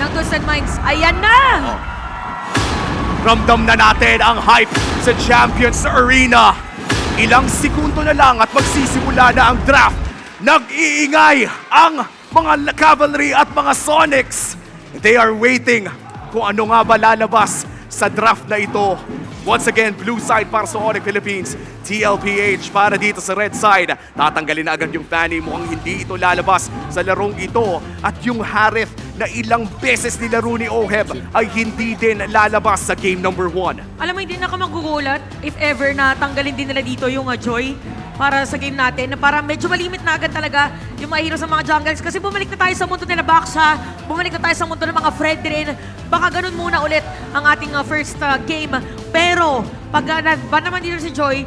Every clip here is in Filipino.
ng Twisted Minds. Ayan na! Oh. Ramdam na natin ang hype sa Champions Arena. Ilang segundo na lang at magsisimula na ang draft. Nag-iingay ang mga Cavalry at mga Sonics. They are waiting kung ano nga ba lalabas sa draft na ito. Once again, blue side para sa Onyx Philippines, TLPH para dito sa red side. Tatanggalin na agad yung Fanny, mukhang hindi ito lalabas sa larong ito. At yung Harith na ilang beses nilaro ni Oheb ay hindi din lalabas sa game number 1. Alam mo, hindi na ako magugulat if ever na tanggalin din nila dito yung Joy para sa game natin. Na para medyo malimit na agad talaga yung mga heroes ng mga jungles. Kasi bumalik na tayo sa mundo nila Baksha, bumalik na tayo sa mundo ng mga Fred rin. Baka ganun muna ulit ang ating first game. Pero pag ban naman dito si Joy,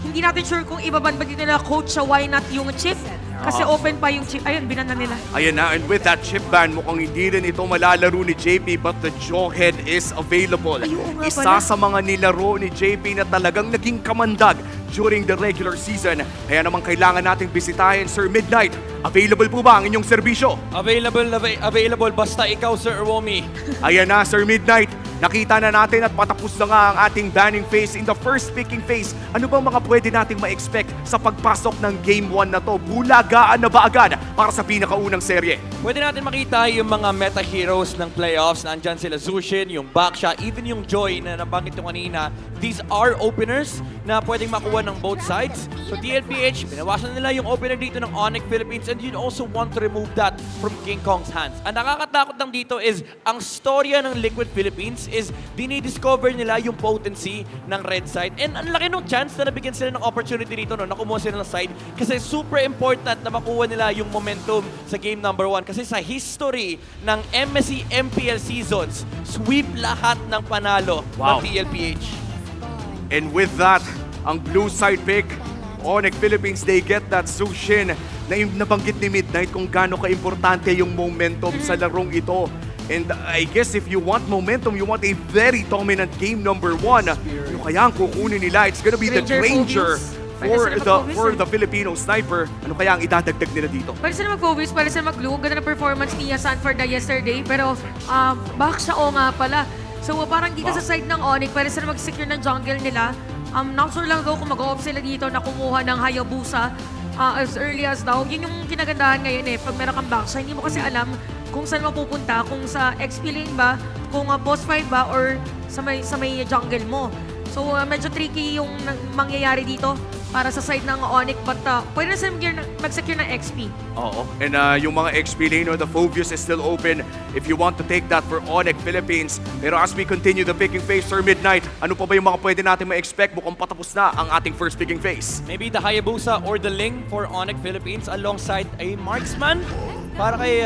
hindi natin sure kung ibaban ba dito nila coach sa why not yung chip. Kasi open pa yung chip. Ayun, binan na nila. Ayan na, and with that chip ban, mukhang hindi rin ito malalaro ni JP, but the Jawhead is available. Ay, oo nga Isa pala. sa mga nilaro ni JP na talagang naging kamandag during the regular season. Kaya naman kailangan nating bisitahin, Sir Midnight. Available po ba ang inyong serbisyo? Available basta ikaw, Sir Romy. Ayan na, Sir Midnight. Nakita na natin at patapos na nga ang ating banning phase in the first picking phase. Ano bang mga pwede nating ma-expect sa pagpasok ng Game 1 na to? Bulagaan na ba agad para sa pinakaunang serye? Pwede natin makita yung mga meta heroes ng playoffs. Nandyan sila Zushin, yung Baksha, even yung Joy na nabanggit yung kanina. These are openers na pwedeng makuha ng both sides. So TLPH, binawasan nila yung opener dito ng Onyx Philippines, and you'd also want to remove that from King Kong's hands. Ang nakakatakot lang dito is ang storya ng Liquid Philippines is dinidiscover nila yung potency ng red side. And ang laki ng chance na nabigyan sila ng opportunity dito, no, na kumuha sila ng side. Kasi super important na makuha nila yung momentum sa game number 1. Kasi sa history ng MSC MPL seasons, sweep lahat ng panalo Wow. ng TLPH. And with that, ang blue side pick, Onyx Philippines, they get that Zushin na yung nabanggit ni Midnight kung gaano ka-importante yung momentum sa larong ito. And I guess if you want momentum, you want a very dominant game number 1. Ano kaya ang kukunin nila? It's gonna be the Ranger Ranger Phobius. for the Filipino Sniper. Ano kaya ang idadagdag nila dito? Pwede sila mag-focus, pwede sila mag-glue. Ganda na performance ni Sanford na yesterday. Pero Baksha nga pala. So parang dito sa side ng Onyx, pwede sila mag-secure ng jungle nila. Not sure lang daw kung mag-off sila dito na kumuha ng Hayabusa as early as daw. Yun yung kinagandahan ngayon eh. Pag meron kang Baksha, hindi mo kasi alam kung saan mapupunta, kung sa XP lane ba, kung boss fight ba, or sa may jungle mo. So medyo tricky yung mangyayari dito para sa side ng Onyx, but pwede na sila mag-secure ng XP. Oo. And yung mga XP lane or the Phobius is still open if you want to take that for Onyx Philippines. Pero as we continue the picking phase, Sir Midnight, ano pa ba yung mga pwede natin ma-expect? Mukhang patapos na ang ating first picking phase. Maybe the Hayabusa or the Ling for Onyx Philippines alongside a marksman para kay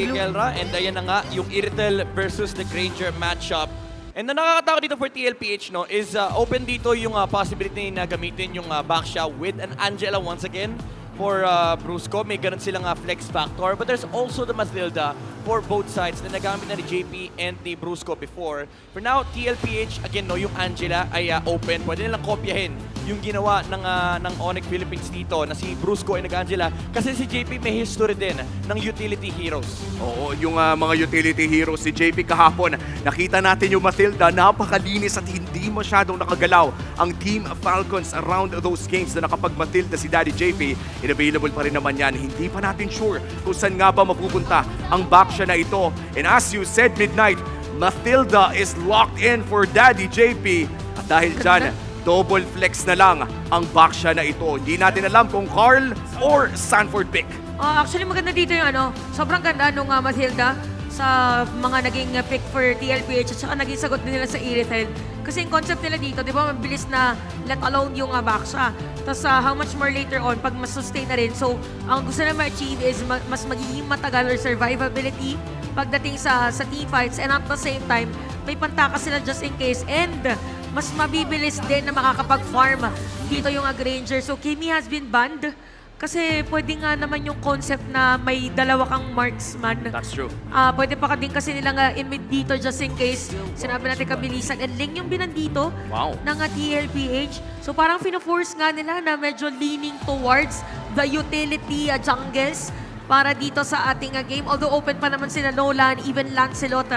Blue. Kelra. And ayan na nga, yung Irritel versus the Granger matchup. And ang nakakatakot dito for TLPH, no, is open dito yung possibility na gamitin yung Baksha with an Angela once again for Brusco. May ganun silang flex factor. But there's also the Mathilda for both sides na nagamit na ni JP and ni Brusco before. For now, TLPH, again, no, yung Angela ay open. Pwede nilang kopyahin yung ginawa ng Onyx Philippines dito na si Brusco ay nag-Angela. Kasi si JP may history din ng utility heroes. Oo, yung mga utility heroes si JP kahapon. Nakita natin yung Mathilda, napakalinis at hindi masyadong nakagalaw ang Team Falcons around those games na nakapag-Mathilda si Daddy JP. Available pa rin naman yan. Hindi pa natin sure kung saan nga ba mapupunta ang Baksha na ito. And as you said, Midnight, Mathilda is locked in for Daddy JP. At dahil dyan, double flex na lang ang Baksha na ito. Hindi natin alam kung Carl or Sanford pick. Actually, maganda dito yung sobrang ganda nung Mathilda sa mga naging pick for TLPH at saka naging sagot din nila sa Irithel. Kasi yung concept nila dito, di ba, mabilis na let alone yung Baksha. Tapos how much more later on, pag mas-sustain na rin. So, ang gusto na ma-achieve is mas magiging matagal or survivability pagdating sa team fights. And at the same time, may pantaka sila just in case. And mas mabibilis din na makakapag-farm dito yung Granger. So, Kimi has been banned. Kasi pwede nga naman yung concept na may dalawa kang marksman. That's true. Pwede pa din kasi nilang i-mid dito just in case. Sinabi natin kabilisan. And Ling yung binandito Wow. ng TLPH. So parang fina-force nga nila na medyo leaning towards the utility jungles para dito sa ating game. Although open pa naman sila Nolan, even Lancelot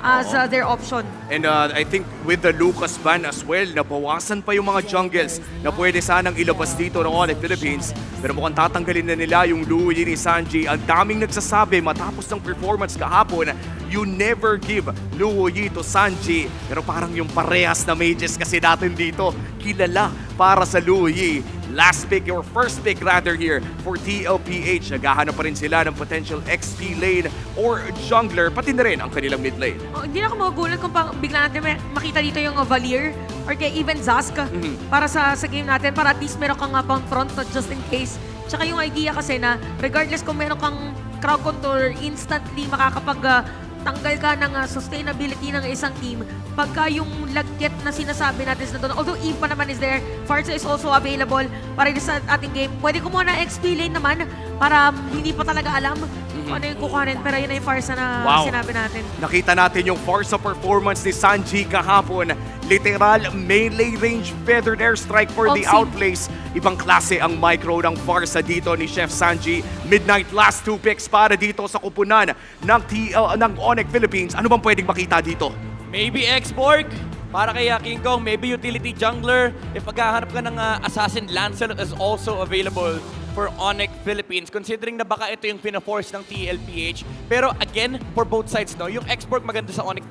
as their option. And I think with the Lucas ban as well, nabawasan pa yung mga jungles na pwede sanang ilabas dito ng Onyx Philippines. Pero mukhang tatanggalin na nila yung Luo Yi ni Sanji. Ang daming nagsasabi matapos ng performance kahapon, you never give Luo Yi to Sanji. Pero parang yung parehas na mages kasi natin dito, kilala para sa Luo Yi. Last pick, or first pick rather here for TLPH. Naghahanap pa rin sila ng potential XP lane or jungler, pati na rin ang kanilang mid lane. Hindi na ako magugulat kung bigla natin makita dito yung Valier or kaya even Zask para sa game natin, para at least meron kang pang front just in case. Tsaka yung idea kasi na regardless kung meron kang crowd control, instantly makakapag tanggal ka ng sustainability ng isang team pagka yung lagkit na sinasabi natin sa doon. Although Eve pa naman is there, Farsa is also available para sa ating game. Pwede kumuha ng XP lane naman para hindi pa talaga alam kung ano yung kukuhanin. Pero yun na yung Farsa na sinabi natin. Nakita natin yung Farsa performance ni Sanji kahapon. Literal melee range feathered airstrike for the outplays. Ibang klase ang micro ng Farsa dito ni Chef Sanji. Midnight last 2 picks para dito sa kupunan ng Onyx Philippines. Ano bang pwedeng makita dito? Maybe X-Borg para kay King Kong, maybe utility jungler. If maghahanap ka ng assassin, Lancelot is also available for Onyx Philippines, considering na baka ito yung pina-force ng TLPH. Pero again, for both sides, no, yung X-Borg maganda sa Onyx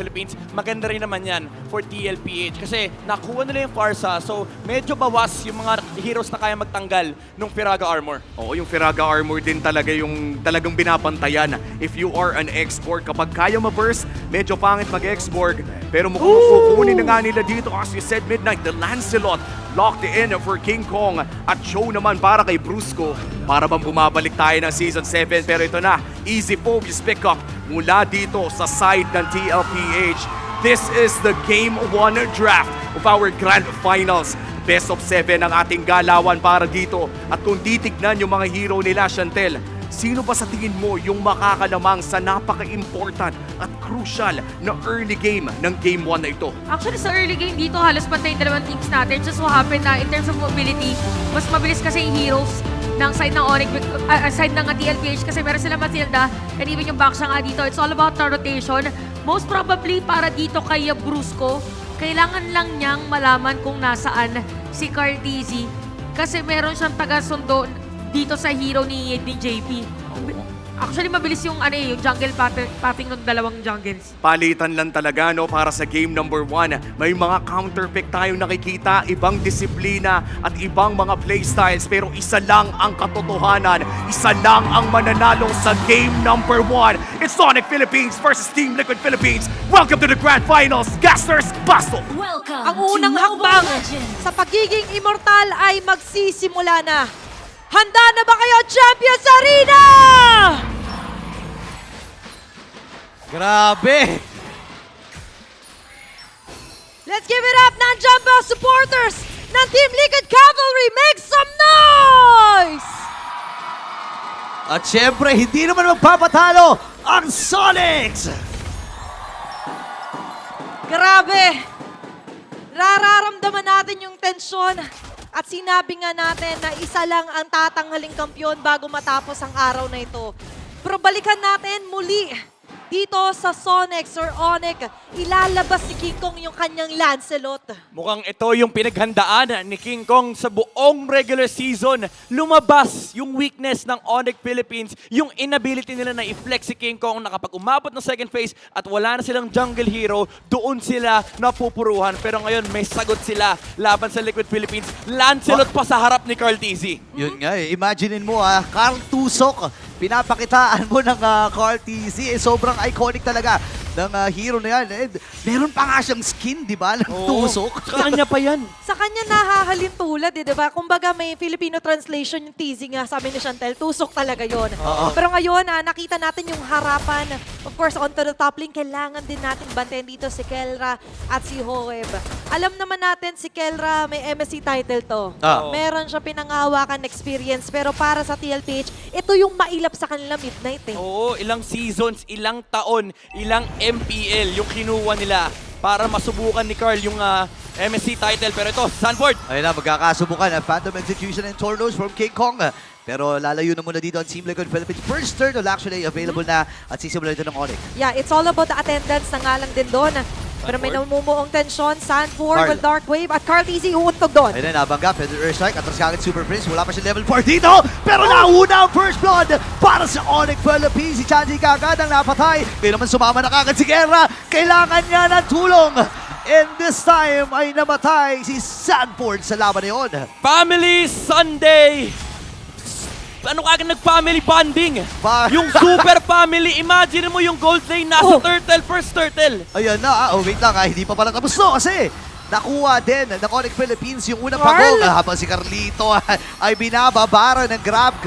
Philippines, maganda rin naman yan for TLPH. Kasi nakuha nila yung Farsa, so medyo bawas yung mga heroes na kaya magtanggal ng Firaga Armor. Oo, yung Firaga Armor din talaga yung talagang binabantayan. If you are an X-Borg, kapag kaya ma-burst, medyo pangit mag-X-Borg. Pero mukhang kukunin na nga nila dito, as you said, Midnight, the Lancelot locked in for King Kong at show naman para kay Brusco. Para bang bumabalik tayo ng Season 7, pero ito na, easy Phobius pick up mula dito sa side ng TLPH. This is the Game 1 draft of our Grand Finals. Best of 7 ang ating galawan para dito. At kung titignan yung mga hero nila, Chantel, sino ba sa tingin mo yung makakalamang sa napaka-important at crucial na early game ng Game 1 na ito? Actually, sa early game dito, halos pantay yung dalawang teams natin. Just so happen na in terms of mobility, mas mabilis kasi yung heroes ng side ng Onyx, side ng TLPH kasi meron sila Matilda and even yung Baksha nga dito. It's all about the rotation. Most probably para dito kay Brusco, kailangan lang niyang malaman kung nasaan si Cartesi kasi meron siyang taga-sundo dito sa hero ni JP. Actually, mabilis yung yung jungle pathing ng dalawang jungles. Palitan lang talaga no para sa game number 1. May mga counter pick tayong nakikita, ibang disiplina at ibang mga playstyles, pero isa lang ang katotohanan, isa lang ang mananalo sa game number 1. It's Onyx Philippines versus Team Liquid Philippines. Welcome to the Grand Finals. Gasters, Basto! Ang unang hakbang sa pagiging immortal ay magsisimula na. Handa na ba kayo, Champions Arena? Grabe! Let's give it up, nandiyan ba supporters ng Team Liquid Cavalry? Make some noise! At syempre, hindi naman magpapatalo ang Sonics! Grabe! Nararamdaman natin yung tensyon. At sinabi nga natin na isa lang ang tatanghaling kampyon bago matapos ang araw na ito. Pero balikan natin muli dito sa Sonics or Onyx, ilalabas ni King Kong yung kanyang Lancelot. Mukhang ito yung pinaghandaan ni King Kong sa buong regular season. Lumabas yung weakness ng Onyx Philippines, yung inability nila na i-flex si King Kong na kapag umabot ng second phase at wala na silang jungle hero, doon sila napupuruhan. Pero ngayon may sagot sila laban sa Liquid Philippines. Lancelot pa sa harap ni Cartesi. Yun nga eh, imaginein mo Carl Tusok, pinapakitaan mo ng Carl TZ, sobrang iconic talaga ng hero na yan. And meron pa nga siyang skin, di ba, ng Tusok. Sa kanya pa yan. Sa kanya nahahalin tulad di ba? Kumbaga may Filipino translation yung teasing nga, sabi ni Chantel, tusok talaga yon. Pero ngayon, nakita natin yung harapan. Of course, onto the top lane, kailangan din natin bantayan dito si Kelra at si Hoeb. Alam naman natin si Kelra, may MSC title to. Meron siya pinangahawakan experience, pero para sa TLPH, ito yung mailap sa kanila Midnight eh. Oo, ilang seasons, ilang taon, ilang MPL yung kinuha nila para masubukan ni Carl yung MSC title. Pero ito, Sanford. Ayun na, magkakasubukan. Phantom Execution and Tornos from King Kong. Pero lalayo na muna dito ang Team Liquid Philippines. First turtle actually available na at sisimula ito ng Onyx. Yeah, it's all about the attendance na nga lang din doon. Pero may namumuong tensyon, Sanford Carl. with Dark Wave at Carl TZ uuntog doon. Ayun na, nabangga, Feather Airstrike, atras kagad Super Prince, wala pa siya level 4 dito, pero nauna ang first blood para sa Onyx Philippines. Si Chanji kagad ang napatay, pero naman sumama na kagad si Guerra, kailangan niya ng tulong. And this time ay namatay si Sanford sa laban na yun. Family Sunday! Ano kagad nag-family bonding? Ba- Yung super family, imagine mo yung gold lane nasa turtle, first turtle. Ayan na, wait lang, hindi pa pala tapos to kasi nakuha din ng Onyx Philippines yung unang Carl! pagong habang si Carlito ay binababara ng grab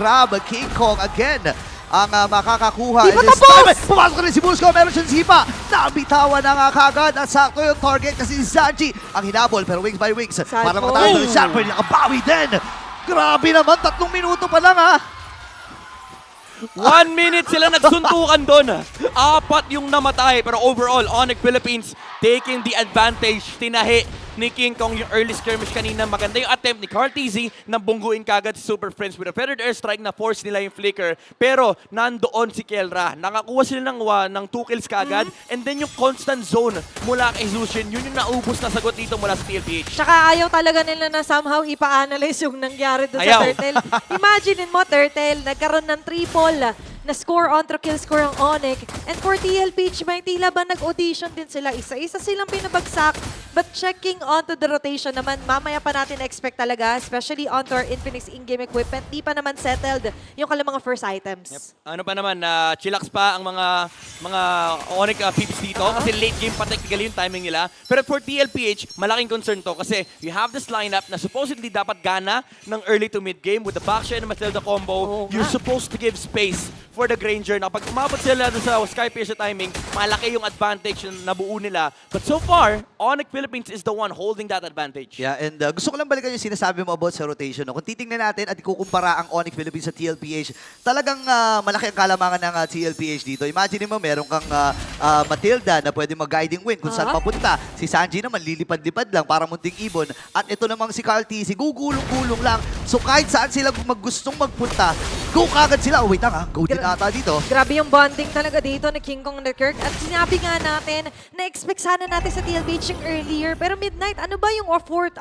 King Kong again ang makakakuha. Di pa And this tapos! time, pumasok na rin si Busco, meron siyang sipa. Nabitawan na nga kagad at sakto yung target kasi si Sanji ang hinabol pero wings by wings. Para Sanford. makatayo ni Sanford, nakabawi din. Grabe naman, 3 minuto pa lang ha. 1 minute sila nagsuntukan doon. 4 yung namatay. Pero overall, Onyx Philippines taking the advantage. Tinahi ni King Kong yung early skirmish kanina. Maganda yung attempt ni Carl TZ na bungguin kagad si Super Friends with a feathered airstrike na force nila yung flicker. Pero nandoon si Kelra. Nakakuha sila ng 2 kills kagad. And then yung constant zone mula kay Zushin, yun yung naubos na sagot dito mula sa TLPH. Tsaka ayaw talaga nila na somehow ipa-analyze yung nangyari doon sa Ayaw. Turtle. Imagine mo, Turtle, nagkaroon ng triple na score on kill score ang Onyx. And for TLPH, may tila ba nag-audition din sila. Isa-isa silang pinabagsak. But checking onto the rotation naman, mamaya pa natin expect talaga, especially onto our Infinix in-game equipment, di pa naman settled yung kanilang mga first items. Ano pa naman, chillax pa ang mga Onyx peeps dito kasi late game pa technically yung timing nila. Pero for TLPH, malaking concern to kasi you have this lineup na supposedly dapat gana ng early to mid game with the Baksha and Matilda combo. Oo You're nga. supposed to give space for the Granger na kapag umabot sila dun sa Skypiercer timing, malaki yung advantage na nabuo nila. But so far, Onyx Philippines is the one holding that advantage. Yeah, and gusto ko lang balikan yung sinasabi mo about sa rotation. No? Kung titingnan natin at ikukumpara ang Onyx Philippines sa TLPH, talagang malaki ang kalamangan ng TLPH dito. Imagine mo, meron kang Matilda na pwede mag-guiding wing kung saan papunta. Si Sanji naman, lilipad-lipad lang para munting ibon. At ito namang si Carl TZ, gugulong-gulong lang. So kahit saan sila gustong magpunta, go kagad sila. Oh, wait lang go din ata dito. Grabe yung bonding talaga dito ni King Kong and Kirk. At sinabi nga natin, na-expect sana natin sa TLPH yung earlier. Pero Midnight, ano ba yung afford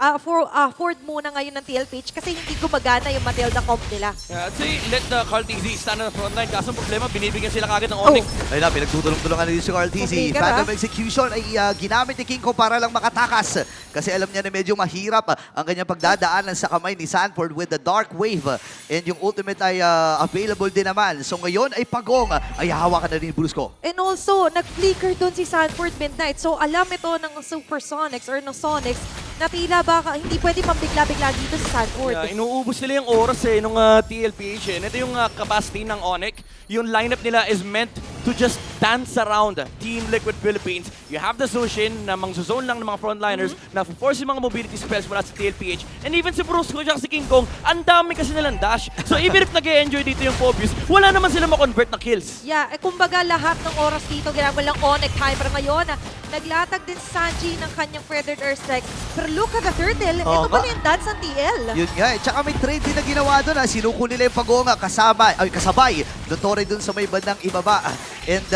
muna ngayon ng TLPH? Kasi hindi gumagana yung Matilda comp nila. I'd say let the Carl TZ stand on the front line. Kaso ang problema, binibigyan sila kagad ng Onyx. Ayun na, pinagtutulong-tulungan na dito si Carl TZ. Complicated, Phantom Execution ay ginamit ni King Kong para lang makatakas. Kasi alam niya na medyo mahirap ang kanyang pagdadaanan sa kamay ni Sanford with the Dark Wave. And yung ultimate ay available din naman. So ngayon ay pagong. Ay hawakan na rin Brusco. And also, nag-flicker doon si Sanford Midnight. So alam ito ng Supersonics or ng Sonics na tila baka hindi pwede pambigla-bigla dito si Sanford. Yeah, inuubos nila yung oras nung TLPH. And ito yung capacity ng Onyx. Yung lineup nila is meant to just dance around Team Liquid Philippines. You have the Zushin na mangzuzone lang ng mga frontliners na force yung mga mobility spells mula sa TLPH. And even si Brusco at si King Kong, ang dami kasi nilang dash. So even if nag-enjoy dito yung Phobius, wala naman sila ma-convert na kills. Yeah, kumbaga lahat ng oras dito ginagawa lang Onyx high. Pero ngayon, naglatag din si Sanji ng kanyang feathered airstrike. Pero look at the turtle. Ito nga. pala yung dance ng TL. Yun nga Tsaka may trade din na ginawa doon. Sinuko nila yung pagonga kasabay. Dotore doon sa may bandang ibaba. And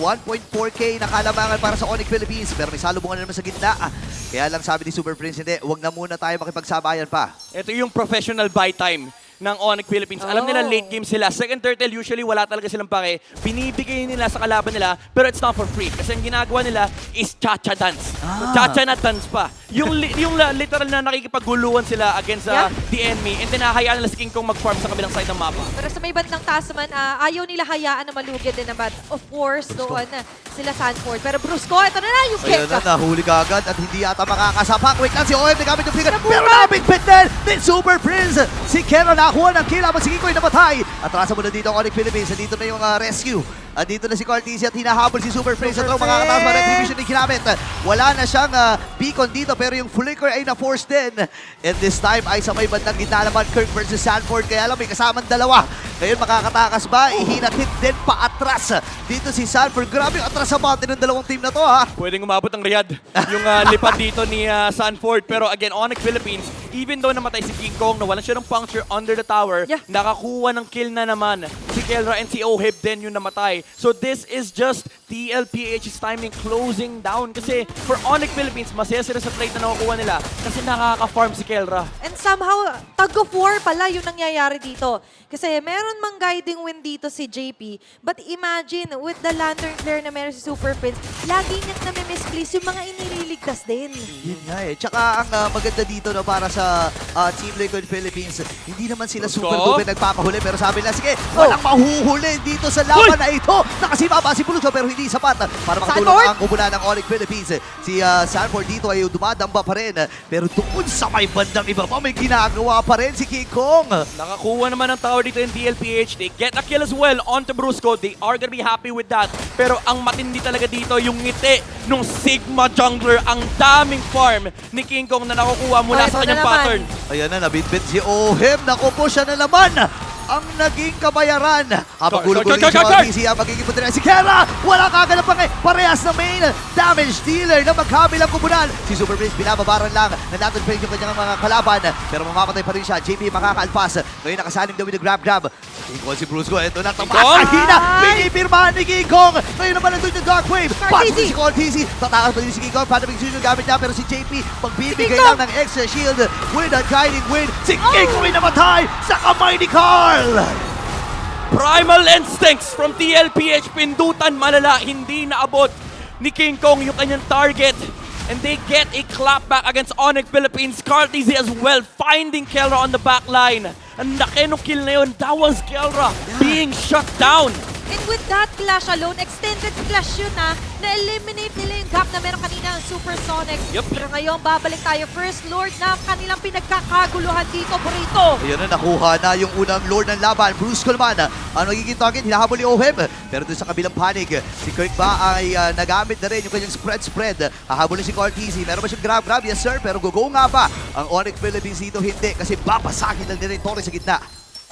1.4K na kalamangan para sa Onyx Philippines. Pero may salubungan na naman sa gitna. Kaya lang sabi ni Super Prince, hindi, wag na muna tayo makipagsabayan pa. Ito yung professional buy time ng Onyx Philippines. Alam nila late game sila. Second turtle, usually wala talaga silang pake. Binibigay nila sa kalaban nila, pero it's not for free. Kasi ang ginagawa nila is cha-cha dance. So, cha-cha na dance pa. Yung literal na nakikipaguluhan sila against the enemy, and then hahayaan nila si King Kong mag-farm sa kabilang side ng mapa. Pero sa may bandang taas naman, ayaw nila hayaan na malugyan din naman. Of course, doon sila Sanford. Pero Brusco, ito na yung kick. Ayun na, nahuli ka agad at hindi yata makakasapak. Wait lang, si OM nagamit yung flicker. Nabutan! Pero nabigpit din ni Super Prince. Si Kero nakuha ng kill habang si Kiko ay namatay. Atrasa mo na dito ang Onyx Philippines. Dito na yung rescue. Dito na si Carl TZ at hinahabol si Super Prince. At makakataas pa retribution ni ginamit. Wala na siyang beacon dito pero yung flicker ay na-force din. And this time ay sa may bandang gitna naman Kirk versus Sanford. Kaya lang may kasamang dalawa. Ngayon, makakatakas ba? Ihinatid din paatras dito si Sanford. Grabe yung atras sa bounty ng dalawang team na to, ha? Pwedeng umabot ng Riyadh yung lipad dito ni Sanford. Pero again, Onyx Philippines, even though namatay si King Kong, nawalan siya ng puncture under the tower, Yeah. nakakuha ng kill na naman si Kelra and si Ohib din yung namatay. So this is just TLPH's timing closing down. Kasi for Onyx Philippines, masaya sila sa trade na nakukuha nila kasi nakaka-farm si Kelra. And somehow, tug of war pala yung nangyayari dito. Kasi meron mang guiding win dito si JP. But imagine, with the Lantern Flare na meron si Super Prince, lagi niyang nami-misplace yung mga inililigtas din. Yun nga eh. Tsaka ang maganda dito no, para sa Team Liquid Philippines, hindi naman sila Let's super go. duper nagpapahuli. Pero sabi na, sige, walang mahuhuli dito sa laban na ito. Nakasipa pa si Puluso pero hindi sapat para makatulong Sanford? ang kumula ng Onyx Philippines. Si Sanford dito ay dumadamba pa rin. Pero doon sa may bandang iba pa, may ginagawa pa rin si King Kong. Nakakuha naman ng tower dito yung TLPH. They get a kill as well onto Brusco. They are gonna be happy with that. Pero ang matindi talaga dito, yung ngiti nung Sigma Jungler. Ang daming farm ni King Kong na nakukuha mula Ay, sa ito na kanyang naman. pattern. Ayan na, nabitbit si Ohim. Naku po, siya na naman ang naging kabayaran. Habang gulo-gulo Guard, si guard, guard, RTC, ang magiging punta si Kera. Wala kaganap pa parehas na main damage dealer na magkabilang kubunan. Si Super Prince binababaran lang na natin pa yung kanyang mga kalaban. Pero mamamatay pa rin siya. JP makakaalpas. Ngayon nakasalim daw yung grab. King Kong si Brusco. Ito na, tamakahina. Pinipirmahan ni King Kong. Ngayon naman nandun yung Dark Wave. Pasok si RTC. Tatakas pa din si King Kong. Paano yung gamit niya. Pero si JP magbibigay lang ng extra shield with a guiding wind. Si King Kong ay namatay sa kamay ni Carl. Primal Instincts from TLPH. Pindutan malala. Hindi naabot ni King Kong yung kanyang target. And they get a clap back against Onyx Philippines. Carl TZ as well, finding Kelra on the back line. Ang laki nung kill na yun. That was Kelra being shut down. And with that clash alone, extended clash yun na-eliminate nila yung gap na meron kanina ang Supersonics. Yup. Pero ngayon, babalik tayo. First Lord na kanilang pinagkakaguluhan dito, Burrito. Ayan na, nakuha na yung unang Lord ng laban. Bruce Coleman, ang nagiging target, hinahabol ni Ohim. Pero dun sa kabilang panic, si Kirk ba ay nagamit na rin yung kanyang spread. Hahabulin si Carl TZ. Meron ba siyang grab? Yes sir, pero go nga ba ang Onyx Philippines dito? Hindi, kasi babasagin lang nila yung Torres sa gitna.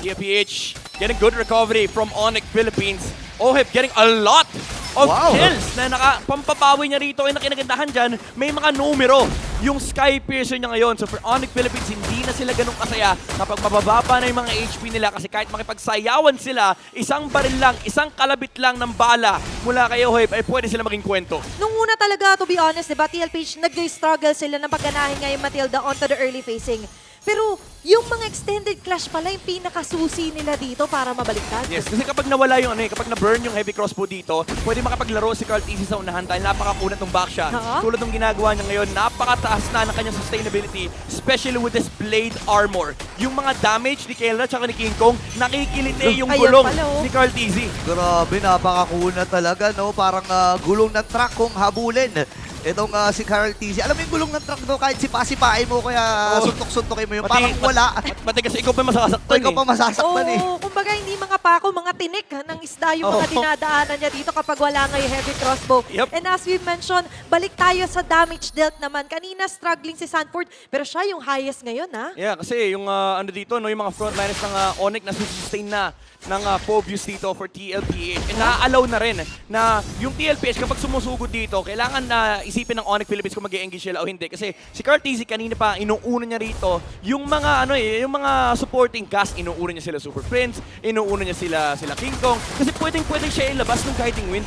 TLPH getting good recovery from Onyx Philippines. Ohib getting a lot of Wow. kills na pampapawi niya rito ay nakinagandahan dyan. May mga numero yung Sky Piercer niya ngayon. So for Onyx Philippines, hindi na sila ganun kasaya kapag mabababa na yung mga HP nila kasi kahit makipagsayawan sila, isang baril lang, isang kalabit lang ng bala mula kay Ohib ay pwede sila maging kwento. Nung una talaga, to be honest, diba, TLPH, nag-struggle sila na pagkanahin nga yung Matilda onto the early facing. Pero yung mga extended clash pala yung pinakasusi nila dito para mabaliktad. Yes, kasi kapag nawala yung kapag na-burn yung heavy crossbow dito, pwede makapaglaro si Carl TC sa unahan dahil napakakunat ng backshot. Tulad ng ginagawa niya ngayon, napakataas na ng kanyang sustainability, especially with this blade armor. Yung mga damage ni Kelra at ni King Kong, nakikiliti yung Ayun gulong pala, oh. ni Carl TZ. Grabe, napakakuna talaga, no? Parang gulong ng truck kung habulin. Itong si Carl TZ. Alam mo yung gulong ng truck, no? Kahit sipa-sipain mo, kaya suntok-suntokin mo yung parang wala. Pati kasi ikaw pa masasaktan Ikaw pa masasaktan eh. Oo, kumbaga hindi mga pako, mga tinik ng isda yung mga Oo. dinadaanan niya dito kapag wala nga yung heavy crossbow. Yup. And as we mentioned, balik tayo sa damage dealt naman. Kanina struggling si Sanford, pero siya yung highest ngayon, ha? Yeah, kasi yung ano dito, no, yung mga frontliners ng Onyx na sustain na ng Phobius dito for TLPH. And naa-allow na rin na yung TLPH kapag sumusugod dito, kailangan na isipin ng Onyx Philippines kung mag-e-engage sila o hindi. Kasi si Carl TZ kanina pa, inuuna niya rito yung mga yung mga supporting cast, inuuna niya sila Super Prince, inuuna niya sila King Kong. Kasi pwedeng siya ilabas ng guiding wind.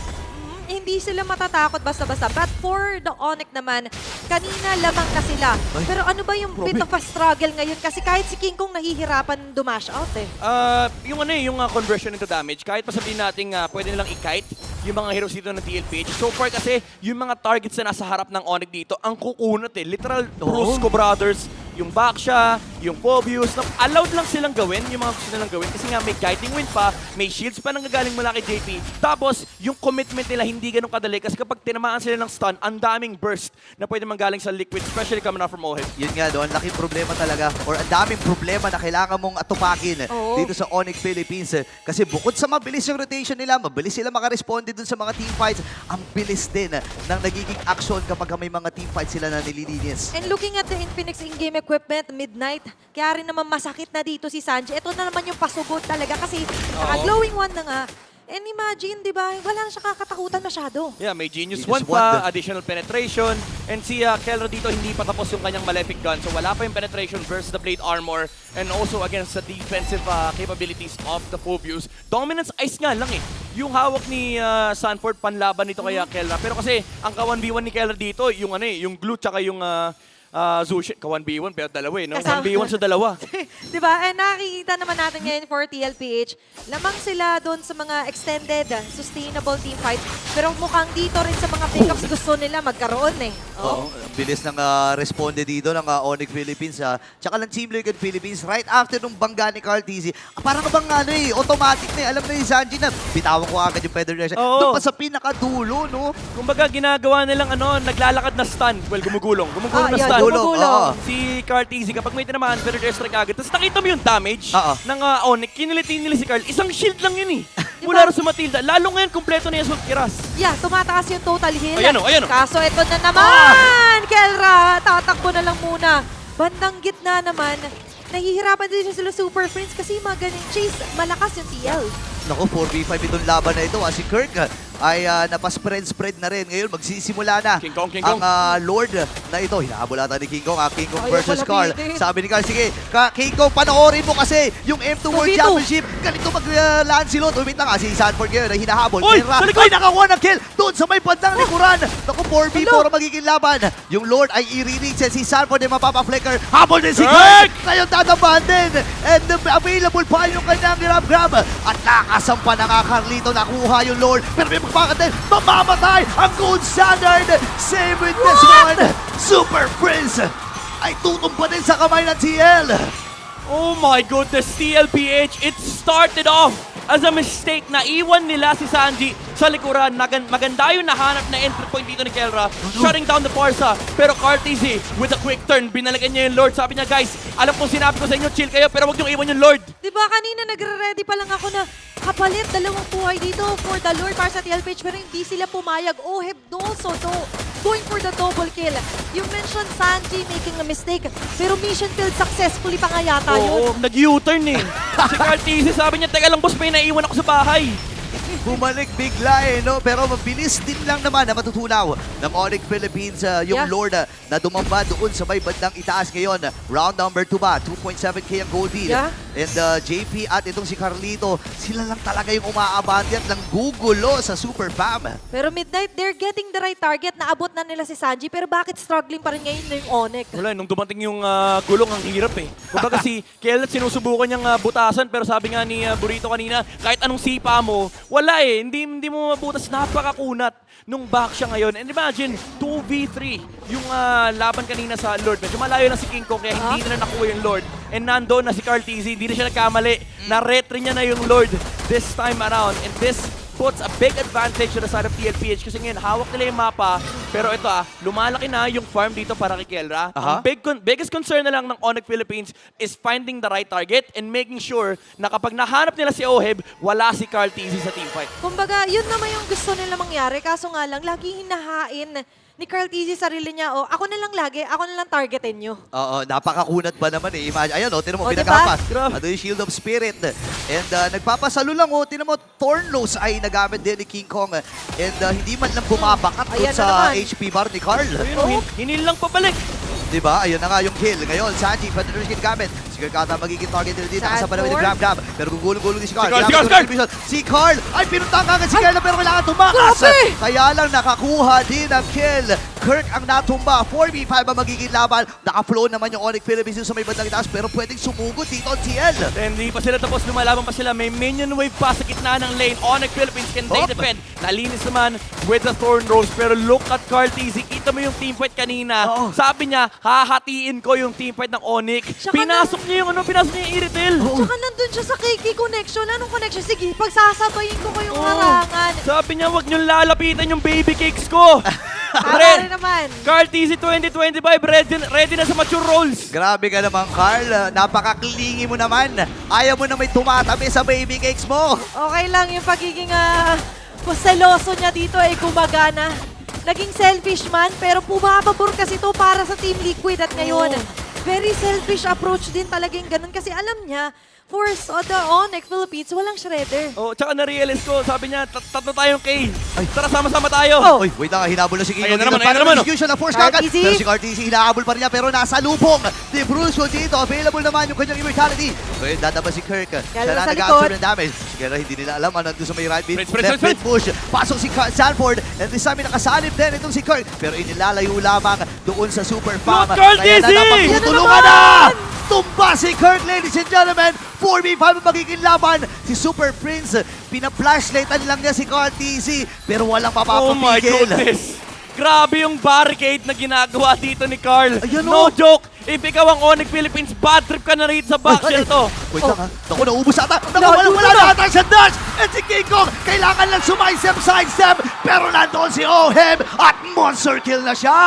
Hindi sila matatakot basta-basta. But for the Onyx naman, kanina lamang na sila. Pero ano ba yung bit of a struggle ngayon? Kasi kahit si King Kong nahihirapan dumash out eh. Yung yung conversion into damage, kahit pa sabihin natin pwede nilang i-kite yung mga heroes dito ng TLPH. So far kasi, yung mga targets na nasa harap ng Onyx dito, ang kukunat eh. Literal, Brusco Brothers, yung Baksha, yung Phobius, allowed lang silang gawin yung mga gusto nilang gawin kasi nga may guiding wind pa, may shields pa nanggagaling mula kay JP. Tapos, yung commitment nila hindi ganun kadali kasi kapag tinamaan sila ng stun, ang daming burst na pwede manggaling sa Liquid, especially coming out from Ohib. Yun nga doon, laking problema talaga or ang daming problema na kailangan mong atupakin Oo. dito sa Onyx Philippines. Kasi bukod sa mabilis yung rotation nila, mabilis sila makaresponde dun sa mga team fights, ang bilis din ng nagiging action kapag may mga team fights sila na nililinis. And looking at the Infinix in-game equipment, Midnight, Kaya rin naman masakit na dito si Sanji. Ito na naman yung pasugod talaga kasi naka-glowing one na nga. And imagine, di ba, wala na siya kakatakutan masyado. Yeah, may Genius Genius 1 pa, Wand. additional penetration, and si Kelra dito hindi pa tapos yung kanyang Malefic Gun, so wala pa yung penetration versus the Blade Armor, and also against the defensive capabilities of the Phobius. Dominance Ice nga lang eh. Yung hawak ni Sanford panlaban nito kay Kelra, pero kasi ang ka-1v1 ni Kelra dito, yung ano eh, yung glue tsaka yung Zushin, ka-1v1 pero dalawa eh, no? Kasama. 1v1 sa dalawa. Di ba? And nakikita naman natin ngayon for TLPH, lamang sila doon sa mga extended, sustainable team fight. Pero mukhang dito rin sa mga pickups gusto nila magkaroon eh. Oo, ang bilis ng responde dito ng Onyx Philippines. Tsaka ng Team Liquid Philippines, right after nung bangga ni Carl TZ, parang bang ano eh, automatic na eh. Alam na yung Sanji na, bitawan ko agad yung Feather Nation. Oo. Doon pa sa pinakadulo, no? Kumbaga ginagawa nilang ano, naglalakad na stun. Well, gumugulong na yan, stun. gumugulong. Oo. Si Carl TZ, kapag may tinamaan, pero airstrike agad. Tapos nakita mo yung damage Oo. ng Onyx. Kinilitin nila si Carl. Isang shield lang yun eh. Mula rin sa Matilda. Lalo ngayon, kompleto na yung Assault Kiras. Yeah, tumataas yung total heal. Ayan o, ayan o. Kaso ito na naman, Kelra, tatakbo na lang muna. Bandang gitna naman, nahihirapan din sila Super Friends kasi magaling chase, malakas yung TL. Naku, 4v5 itong laban na ito. Si Kirk ay napaspread na rin. Ngayon, magsisimula na King Kong. ang Lord na ito. Hinahabol ata ni King Kong. King Kong Ayaw versus pala Carl. pitin. Sabi ni Carl, sige, King Kong, panoorin mo kasi yung M2 World 2v2. Championship. Ganito mag-Lancelot. Umit na nga si Sanford ngayon na hinahabol. Uy, Pero, sa likod! ay, nakakuha ng kill doon sa may bandang likuran. Naku, 4v4 ang magiging laban. Yung Lord ay i-reach. Si Sanford ay mapapa-flicker. Habol din si Kirk. Ngayon tatamaan din. And available pa yung kanyang grab. At nakasampa na nga Carlito. Nakuha yung Lord. Pero may magpakat din. Mamamatay ang gold standard. Same with this one. Super Prince ay tutumpa din sa kamay ng TL. Oh my goodness, TLPH, it started off as a mistake. Naiwan nila si Sanji sa likuran. Maganda yung nahanap na entry point dito ni Kelra. Shutting down the Parsa. Pero Cartesi, with a quick turn, binalagyan niya yung Lord. Sabi niya, guys, alam kong sinabi ko sa inyo, chill kayo, pero wag niyong iwan yung Lord. Di ba kanina nagre-ready pa lang ako na kapalit dalawang buhay dito for the Lord para sa TLPH pero hindi sila pumayag. Oh, Hebdoso going for the double kill. You mentioned Sanji making a mistake pero mission failed successfully pa nga yata yun. Oo, nag-U-turn eh. Si Cartesi sabi niya, teka lang boss, may naiwan ako sa bahay. Bumalik bigla eh, no? Pero mabilis din lang naman na matutunaw ng Onyx Philippines yung Yeah. Lord na dumamba doon sa may bandang itaas ngayon. Round number 2 ba? 2.7k ang gold deal. Yeah. And JP at itong si Carlito, sila lang talaga yung umaabante at nanggugulo sa Super Fam. Pero Midnight, they're getting the right target. Naabot na nila si Sanji pero bakit struggling pa rin ngayon yung Onyx? Wala, nung dumating yung gulong, ang hirap eh. Kumbaga si Kellet sinusubukan niyang butasan, pero sabi nga ni Burrito kanina, kahit anong sipa mo, wala eh. Hindi mo mabutas, napakakunat nung back siya ngayon. And imagine, 2v3 yung laban kanina sa Lord. Medyo malayo na si King Kong, kaya hindi na nakuha yung Lord. And nandoon na si Carl TZ, hindi na siya nagkamali. Na-retry niya na yung Lord this time around. And this puts a big advantage to the side of TLPH kasi ngayon hawak nila yung mapa. Pero ito lumalaki na yung farm dito para kay Kelra. Ang biggest concern na lang ng Onyx Philippines is finding the right target and making sure na kapag nahanap nila si Oheb, wala si Carl TZ sa teamfight. Kumbaga, yun naman yung gusto nila mangyari. Kaso nga lang, lagi hinahain ni Carl TZ sarili niya, ako na lang targetin nyo. Oo, napakakunat ba naman eh. Imagine, ayan tinan mo, Diba? pinagkapas. Grabe. Ano yung Shield of Spirit. And nagpapasalo lang tinan mo, Thornlose ay nagamit din ni King Kong. And hindi man lang bumabakat doon Ayan na sa naman. HP bar ni Carl. Ayun, hinil lang pabalik. Diba? Ayun na nga yung kill. Ngayon, Sanji, Federation gamit. Si Kirk ata magiging target din dito. Nakasama naman yung grab. Pero gugulong-gulong din si Carl. Si Carl, Ginamit si Carl, yung retribution. Si Carl ay pinuntahan agad si Carl pero kailangan tumakas. Grabe! Kaya lang nakakuha din ang kill. Kirk ang natumba. 4v5 ang magiging laban. Naka-flow naman yung Onyx Philippines sa may bandang itaas pero pwedeng sumugod dito ang TL. And hindi pa sila tapos, lumalaban pa sila. May minion wave pa sa gitna ng lane. Onyx Philippines can take the pen. Nalinis naman with the Thorn Rose. Pero look at Carl TZ. Kita mo yung teamfight kanina. Oo. Sabi niya, hahatiin ko yung teamfight ng Onyx. Tsaka Pinasok niya yung Iritel. Tsaka nandun siya sa KK connection. Anong connection? Sige, pagsasabayin ko kayong harangan. Sabi niya, wag niyong lalapitan yung baby cakes ko. Tama rin naman. Carl TZ 2025, ready na sa mature roles. Grabe ka naman, Carl. Napaka-clingy mo naman. Ayaw mo na may tumatabi sa baby cakes mo. Okay lang yung pagiging seloso niya dito ay gumagana. Naging selfish man, pero pumapabor kasi to para sa Team Liquid at ngayon. Very selfish approach din talaga yung ganun kasi alam niya, for the Onyx Philippines, walang shredder. Oh, tsaka na-realize ko, sabi niya, tatlo tayong K. Tara, sama-sama tayo. Oh. Uy, wait lang, hinabol na si Kiko. Ayun na dito. naman, ayun na Parang naman, oh. execution na force kagad. Cartesi. Pero si Cartesi, hinahabol pa rin niya. Pero nasa lubong ni Brusco dito. Available naman yung kanyang immortality. Pero dadaba si Kirk. Siya na sa nag-absorb likod. ng damage. Siguro hindi nila alam. Nandun sa may right mid. Sprint, Left sprint, mid push. Pasok si Sanford. And this time, nakasalib din itong si Kirk. Pero inilalayo lamang doon sa super farm. Look, Cartesi! Kaya na napagtutulungan na! Tumba si Kirk, ladies and gentlemen. 4v5 ang magiging laban. Si Super Prince, pina-flashlightan lang niya si Cartesi. Pero walang Oh my mapapapigil. goodness. Grabe yung barricade na ginagawa dito ni Carl. Ayan, No oh. joke. If ikaw ang Onyx Philippines, bad trip ka na rin sa backshell to. Wait lang ha. Naku, naubos ata. Naku, No, wala no. na ata sa dash. And si King Kong, kailangan lang sidestep. Pero nandoon si Ohem at monster kill na siya.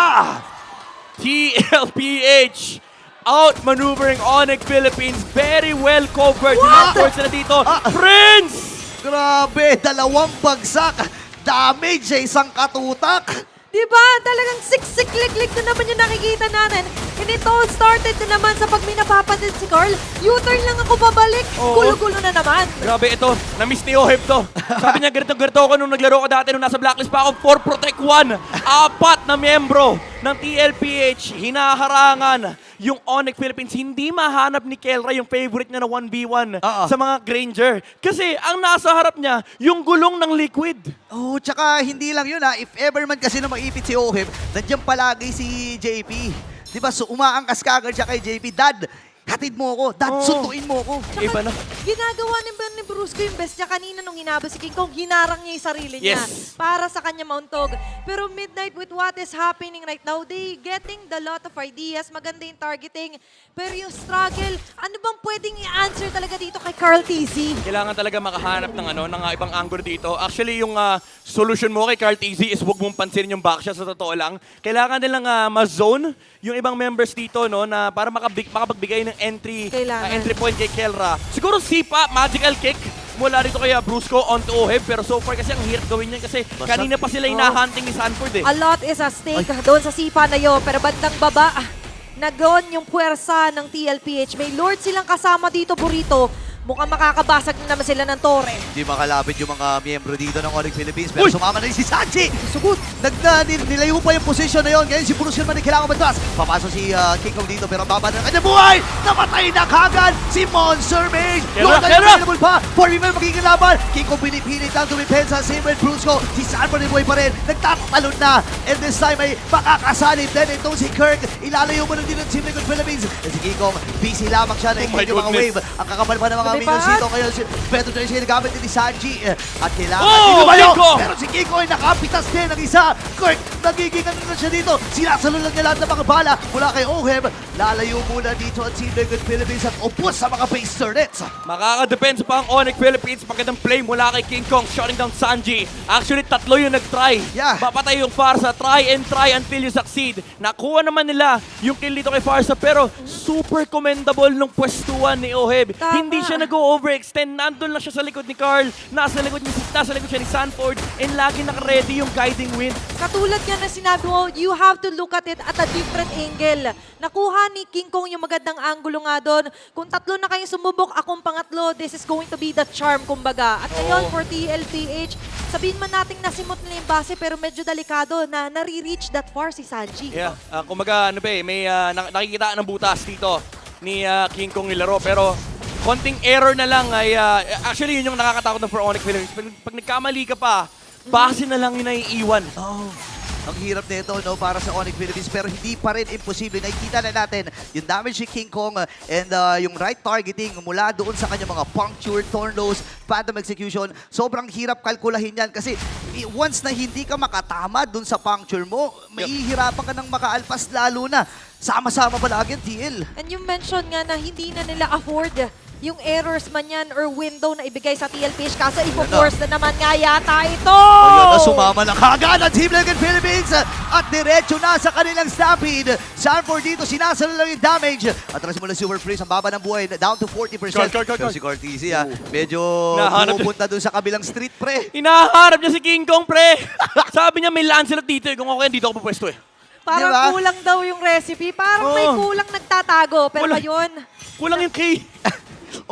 TLPH outmaneuvering Onyx Philippines. Very well covered. Yung What? efforts na dito. Ah. Prince! Grabe, 2 bagsak. Damage sa isang katutak. Diba? Talagang siksik-lik-lik na naman yung nakikita natin. And it all started na naman sa pag may napapansin si Carl. U-turn lang ako pabalik. Oo. Gulo-gulo na naman. Grabe ito. Na-miss ni Oheb to. Sabi niya, ganito ako nung naglaro ko dati nung nasa blacklist pa ako. 4 Protect 1. 4 na miyembro ng TLPH. Hinaharangan yung Onyx Philippines. Hindi mahanap ni Kelra yung favorite niya na 1v1 sa mga Granger. Kasi ang nasa harap niya, yung gulong ng Liquid. Oh, tsaka hindi lang yun ha. If ever man kasi na maipit si Ohem, nandiyan palagi si JP. Diba? So umaangkas ka agad siya kay JP. Dad, hatid mo ako. Dad, Oo. sunduin mo ako. Iba na. Ginagawa ni Brusco yung best niya kanina nung hinabol si King Kong. Hinarang niya yung sarili niya Yes. para sa kanya mauntog. Pero Midnight, with what is happening right now, they getting the lot of ideas. Maganda yung targeting. Pero yung struggle, ano bang pwedeng i-answer talaga dito kay Carl TZ? Kailangan talaga makahanap ng ng ibang angle dito. Actually, yung solution mo kay Carl TZ is huwag mong pansinin yung backshot sa totoo lang. Kailangan nilang ma-zone yung ibang members dito no na para makapagbigay ng entry Kailangan. entry point kay Kelra. Siguro sipa, magical kick mula dito kay Brusco onto Oheb, pero so far kasi ang hirap gawin yan kasi kanina pa sila hinahunting ni Sanford eh. A lot is at stake doon sa sipa na yun. Pero bandang baba, nagon yung puwersa ng TLPH. May Lord silang kasama dito, Burrito. Mukhang makakabasag na naman sila ng torre. Hindi makalapit yung mga miyembro dito ng Onyx Philippines. Pero Uy! sumama na rin si Sanji. Sugot. Nilayo pa yung position na yun. Ngayon si Bruce Herman kailangan matras. Papasok si King Kong dito pero ang baba na ng kanyang buhay. Namatay na kagad si Monster Mage. Kelra, Lord, Kelra! available pa. 4v5 magiging laban. King Kong pinipilit lang tumipensa. Same with Brusco. Si Sanford ay buhay pa rin. Nagtatatalon na. And this time ay makakasalib din itong si Kirk. Ilalayo mo na din ng Team Liquid Philippines. And si King Kong, busy lamang siya na Oh my yung mga goodness. wave. Ang kakapal pa ng mga Lumipad. minions dito. Ngayon si Petro Trace ginagamit din ni Sanji. At kailangan Oh, inumayo. King Kong! Pero si King Kong ay nakapitas din ng isa. Kirk, nagiging ano na siya dito. Sinasalo lang niya lahat ng mga bala mula kay Ohem. Lalayo muna dito ang Team Liquid Philippines at upos sa mga base turrets. Makaka-defense pa ang Onyx Philippines. Magandang play mula kay King Kong, shutting down Sanji. Actually, 3 yung nag-try. Yeah. Papatay yung Farsa. Try until you succeed. Nakuha naman nila yung kill dito kay Farsa, pero super commendable nung pwestuhan ni Oheb. Tama. Hindi siya nag-overextend. Nandun lang siya sa likod ni Carl. Nasa likod siya ni Sanford. And lagi naka-ready yung guiding wind. Katulad yan na sinabi mo, you have to look at it at a different angle. Nakuha ni King Kong yung magandang angulo nga doon. Kung 3 na kayong sumubok, akong pangatlo, this is going to be the charm, kumbaga. At ngayon, for TLPH, sabihin man natin nasimot nila yung base, pero medyo delikado na nare-reach that far si Sanji. Yeah, kumaga may nakikita ng butas dito ni King Kong nilaro, pero konting error na lang ay actually yun yung nakakatakot ng for Onyx Philippines. Pag nagkamali ka pa, base na lang yung naiiwan. Oh, ang hirap nito no para sa Onyx Philippines pero hindi pa rin imposible. Nakikita na natin yung damage ni King Kong and yung right targeting mula doon sa kanyang mga puncture, tornos, phantom execution. Sobrang hirap kalkulahin yan kasi once na hindi ka makatama doon sa puncture mo, mahihirapan ka ng makaalpas lalo na. Sama-sama palagi ang TL. And you mentioned nga na hindi na nila afford yung errors man yan or window na ibigay sa TLPH kaso ipo-force na naman nga yata ito! Ayun na, sumama na kagad ang Team Liquid Philippines at diretso na sa kanilang stampede. Sanford dito, sinasalo lang yung damage. At aras mula Super Freeze, ang baba ng buhay, down to 40%. Pero si Cortese, medyo Nahanap pumupunta dun sa kabilang street, pre. Hinaharap niya si King Kong, pre! Sabi niya may Lancelot dito, kung ako yan, dito ako pupwesto eh. Parang Di ba? kulang daw yung recipe. Parang may Oo. kulang nagtatago. Pero Kulang. ngayon, Kulang yung K.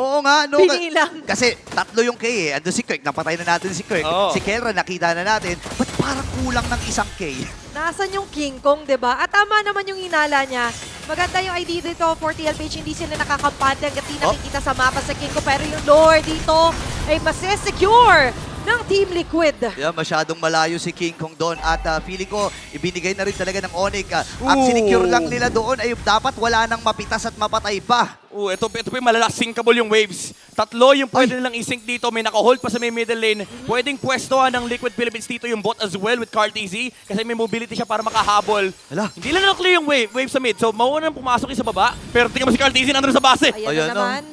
Oo nga, no. Binilang. Kasi tatlo yung K eh. Ando si Kirk, napatay na natin si Kirk. Oo. Si Kelra, nakita na natin. Ba't parang kulang ng isang K? nasan yung King Kong, di ba? At tama naman yung inala niya. Maganda yung idea dito for TLPH. Hindi sila nakakampante hanggang di nakikita sa mapa sa King Kong. Pero yung Lord dito ay masesecure ng Team Liquid. Yeah, masyadong malayo si King Kong doon. At feeling ko, ibinigay na rin talaga ng Onyx. Ang sinecure lang nila doon ay dapat wala nang mapitas at mapatay pa. Ito pa yung malala, syncable yung waves. Tatlo yung pwede nilang isync dito. May naka-hold pa sa may middle lane. Pwedeng pwestohan ng Liquid Philippines dito yung bot as well with CarTZ kasi may mobility siya para makahabol. Hala. Hindi lang na-clear yung wave sa mid. So, mauuna nang pumasok yung sa baba. Pero tingnan mo si CarTZ nandun sa base. Ayan Ayan, na naman.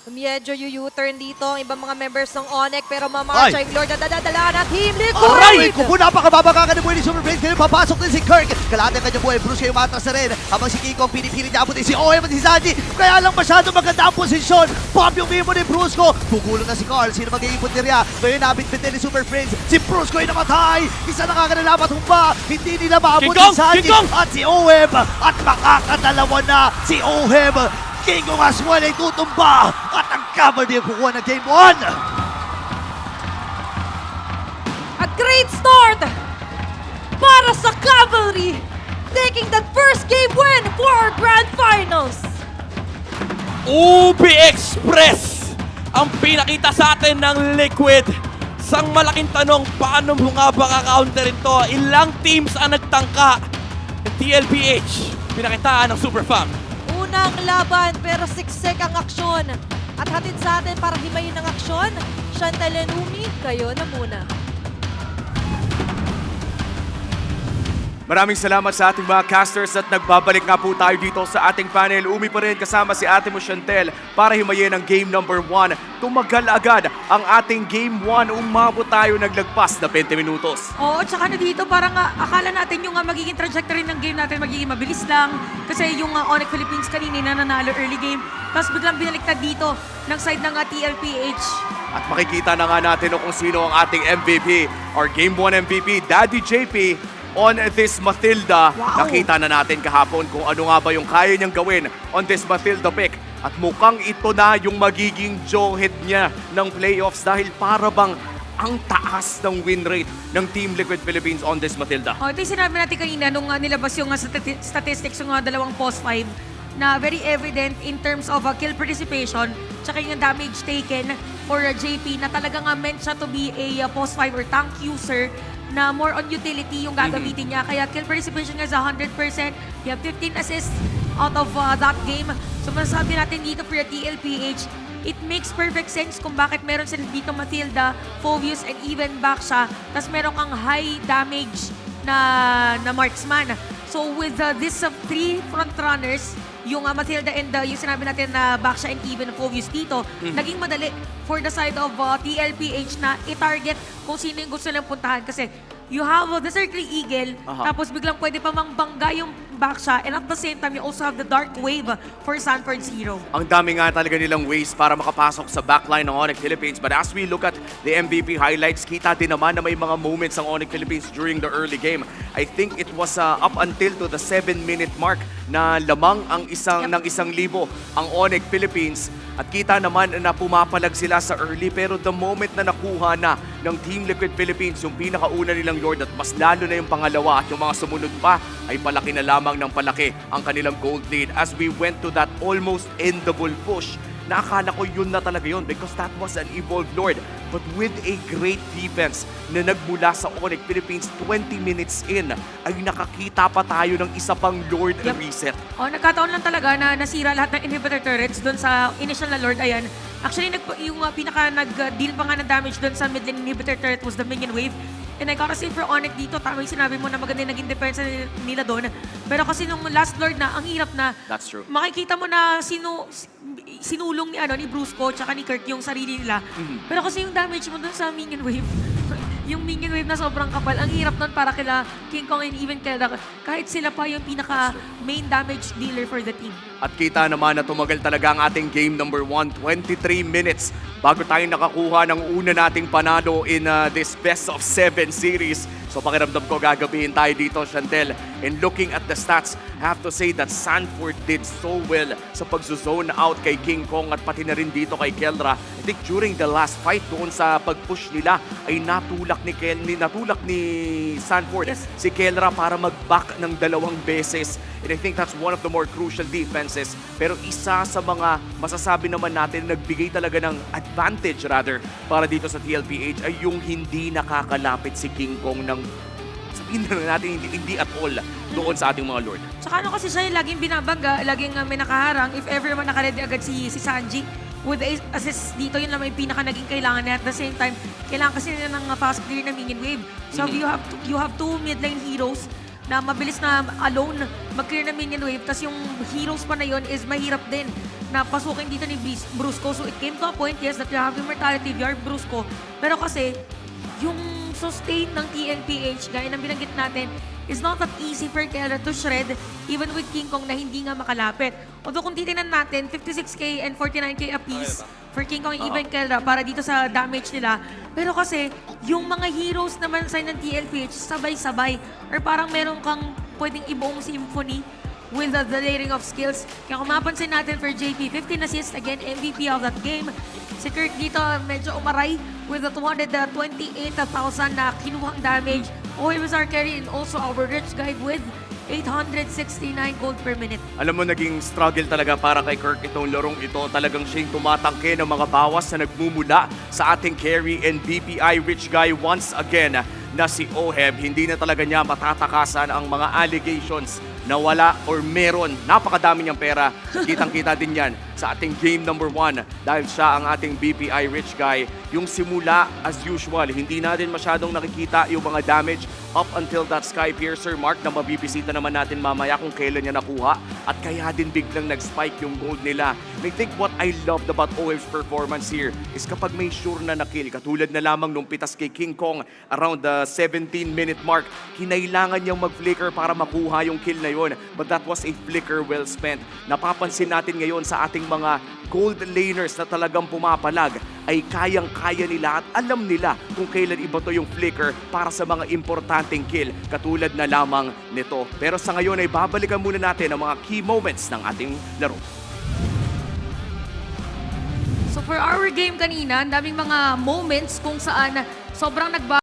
Medyo yung U-turn dito ang ibang mga members ng Onyx pero Ay. mamarcha yung Lord na dadadala na Team Liquid! Aray! Kupo, napakababa ka ng buhay ni Super Brains. Kaya papasok din si Kirk. Kalahati ang kanyang buhay. Bruce kayo matras na rin. Habang si King Kong pinipili niya din si OM at si Sanji. Kaya lang masyado maganda ang posisyon. Pop yung mimo ni Brusco. Gugulong na si Carl. Sino magiging punteriya? Ngayon nabit-bit ni Super Brains. Si Brusco ay namatay. Isa nakakanalapat humba. Hindi nila maabot King Kong! si Sanji. King Kong! At si OM. At makakadalawa na si OM. King Kong as well ay tutumba. At ang cover niya kukuha ng Game 1. A great start para sa Cavalry, taking that first game win for our Grand Finals. UB Express ang pinakita sa atin ng Liquid. Sang malaking tanong, paano mo nga ba kaka-counterin to? Ilang teams ang nagtangka? TLPH, pinakitaan ng Super Fam. Unang laban pero siksik ang aksyon. At hatid sa atin para himayin ang aksyon, Chantel and Umi, kayo na muna. Maraming salamat sa ating mga casters at nagbabalik nga po tayo dito sa ating panel. Umi pa rin kasama si ate mo Chantel para himayin ang game number 1. Tumagal agad ang ating game 1. Umabot tayo naglagpas na 20 minutos. Oo, tsaka na dito parang akala natin yung magiging trajectory ng game natin magiging mabilis lang. Kasi yung Onyx Philippines kanina na nanalo early game. Tapos biglang binaliktad dito ng side ng TLPH. At makikita na nga natin kung sino ang ating MVP. Our game 1 MVP, Daddy JP, on this Matilda. Wow. Nakita na natin kahapon kung ano nga ba yung kaya niyang gawin on this Matilda pick. At mukhang ito na yung magiging hit niya ng playoffs dahil para bang ang taas ng win rate ng Team Liquid Philippines on this Matilda. Oh, ito yung sinabi natin kanina nung nilabas yung statistics ng dalawang post 5 na very evident in terms of kill participation tsaka yung damage taken for JP na talagang meant siya to be a post 5 or tank user na more on utility yung gagamitin niya. Kaya kill participation niya is 100%. You have 15 assists out of that game. So masasabi natin dito for TLPH, it makes perfect sense kung bakit meron sila dito Matilda, Phoveus, and even Baksha. Tapos meron kang high damage na marksman. So with these three front runners, yung Matilda and yung sinabi natin na Baksha and even Phoveus dito, naging madali for the side of TLPH na i-target kung sino yung gusto nilang puntahan. Kasi you have the Circle Eagle, tapos biglang pwede pa mangbangga yung Baksha, and at the same time, you also have the Dark Wave for Sanford Zero. Ang dami nga talaga nilang ways para makapasok sa backline ng Onyx Philippines. But as we look at the MVP highlights, kita din naman na may mga moments ng Onyx Philippines during the early game. I think it was up until to the 7-minute mark na lamang ang ng 1,000 ang Onyx Philippines. At kita naman na pumapalag sila sa early, pero the moment na nakuha na ng Team Liquid Philippines yung pinakauna nilang Lord at mas lalo na yung pangalawa at yung mga sumunod pa ay palaki na lamang ng palaki ang kanilang gold lead as we went to that almost endable push. Nakakala ko yun na talaga yun because that was an evolved Lord. But with a great defense na nagmula sa Onyx Philippines 20 minutes in, ay nakakita pa tayo ng isa pang Lord reset. Oh, nagkataon lang talaga na nasira lahat ng inhibitor turrets doon sa initial na Lord. Ayan. Actually, yung pinaka nag-deal pa nga ng damage doon sa mid lane inhibitor turret was the minion wave. And I gotta say for Onyx dito, tama yung sinabi mo na maganda yung naging defense nila doon. Pero kasi nung last Lord na, ang hirap na. That's true. Makikita mo na sinulong ni Brusco tsaka ni Kirk yung sarili nila. Pero kasi yung damage mo doon sa minion wave, yung minion wave na sobrang kapal, ang hirap nun para kila King Kong and even kila kahit sila pa yung pinaka main damage dealer for the team. At kita naman na tumagal talaga ang ating game number 1, 23 minutes bago tayo nakakuha ng una nating panalo in this best of 7 series. So pakiramdam ko gagabihin tayo dito, Chantel. And looking at the stats, I have to say that Sanford did so well sa pagzone out kay King Kong at pati na rin dito kay Kelra. I think during the last fight doon sa pag-push nila ay natulak ni Sanford si Kelra para mag-back ng 2 beses. And I think that's one of the more crucial defenses. Pero isa sa mga masasabi naman natin nagbigay talaga ng advantage rather para dito sa TLPH ay yung hindi nakakalapit si King Kong ng sabihin na natin hindi at all doon sa ating mga Lord. Saka ano kasi siya yung laging binabangga, laging may nakaharang. If ever man nakaredy agad si Sanji, with the assist dito, yun lang may pinaka naging kailangan niya. At the same time, kailangan kasi nila ng fast clear na minion wave. So you have 2 mid lane heroes na mabilis na alone mag-clear na minion wave. Tapos yung heroes pa na yun is mahirap din na pasukin dito ni Brusco. So it came to a point, yes, that you have immortality, you are Brusco. Pero kasi, yung sustain ng TNPH, gaya ng binanggit natin, is not that easy for Kelra to shred even with King Kong na hindi nga makalapit. Although kung titignan natin, 56k and 49k apiece for King Kong even Kelra para dito sa damage nila. Pero kasi, yung mga heroes naman sa ng TLPH, sabay-sabay. Or parang meron kang pwedeng ibuong symphony with the layering of skills. Kaya kung mapansin natin for JP, 15 assists, again, MVP of that game. Si Kirk dito medyo umaray with the 228,000 na kinuhang damage. OM was our carry and also our rich guide with 869 gold per minute. Alam mo, naging struggle talaga para kay Kirk itong larong ito. Talagang siyang tumatangke ng mga bawas na nagmumula sa ating carry and BPI rich guy once again na si Oheb. Hindi na talaga niya matatakasan ang mga allegations na wala or meron. Napakadami niyang pera. Kitang-kita din yan sa ating game number 1 dahil siya ang ating BPI rich guy. Yung simula, as usual, hindi natin masyadong nakikita yung mga damage up until that Sky Piercer mark na mabibisita naman natin mamaya kung kailan niya nakuha at kaya din biglang nag-spike yung gold nila. And I think what I loved about OF's performance here is kapag may sure na na-kill, katulad na lamang nung pitas kay King Kong around the 17-minute mark, kinailangan niyang mag-flicker para makuha yung kill na yun. But that was a flicker well spent. Napapansin natin ngayon sa ating mga gold laners na talagang pumapalag ay kayang-kaya nila at alam nila kung kailan iba to yung flicker para sa mga importanteng kill katulad na lamang nito. Pero sa ngayon ay babalikan muna natin ang mga key moments ng ating laro. So for our game kanina, ang daming mga moments kung saan sobrang